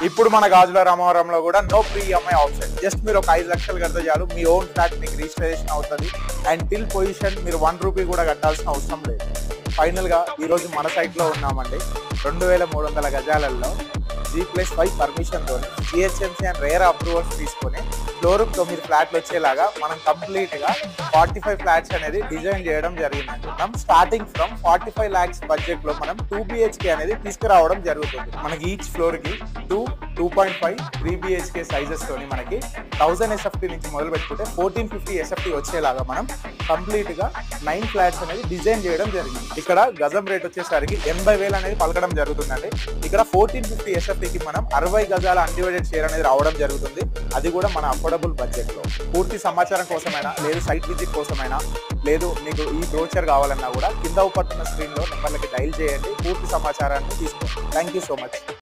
ఇప్పుడు మన గాజుల రామవరంలో కూడా no pre EMI option. Just మీరు ఒక 5 లక్షలు కడితే చాలు, మీ ఓన్ ఫ్లాట్ మీకు రిజిస్ట్రేషన్ అవుతుంది. అండ్ టిల్ పొజిషన్ మీరు 1 రూపీ కూడా కట్టాల్సిన అవసరం లేదు. ఫైనల్ గా ఈ రోజు మన సైట్ లో ఉన్నామండి. 2300 గజాలలో G+5 పర్మిషన్ తోని GHMC అండ్ రేర్ అప్రూవల్స్ తీసుకొని ఫ్లోరూమ్ 9 ఫ్లాట్లు వచ్చేలాగా మనం కంప్లీట్ గా 45 ఫ్లాట్స్ అనేది డిజైన్ చేయడం జరిగిందండి. మనం స్టార్టింగ్ ఫ్రమ్ 45 lakhs బడ్జెట్ లో మనం 2 BHK అనేది తీసుకురావడం జరుగుతుంది. మనకి ఈచ్ ఫ్లోర్ కి 2.5 3 BHK సైజెస్ తోని మనకి 1000 SFT నుంచి మొదలు పెట్టుకుంటే 1450 SFT వచ్చేలాగా మనం కంప్లీట్ గా 9 ఫ్లాట్స్ అనేది డిజైన్ చేయడం జరిగింది. ఇక్కడ గజం రేట్ వచ్చేసరికి 80,000 అనేది పలకడం జరుగుతుందండి. ఇక్కడ 1450 SFT కి మనం 60 గజాల అన్డివైడెడ్ షేర్ అనేది రావడం జరుగుతుంది. అది కూడా మన అఫోర్డబుల్ బడ్జెట్ లో. పూర్తి సమాచారం కోసమైనా లేదు సైట్ విజిట్ కోసమైనా లేదు మీకు ఈ బ్రోచర్ కావాలన్నా కూడా కింద పట్టున్న స్క్రీన్ లో నెంబర్లకి డైల్ చేయండి. పూర్తి సమాచారాన్ని తీసుకోండి. Thank you so much.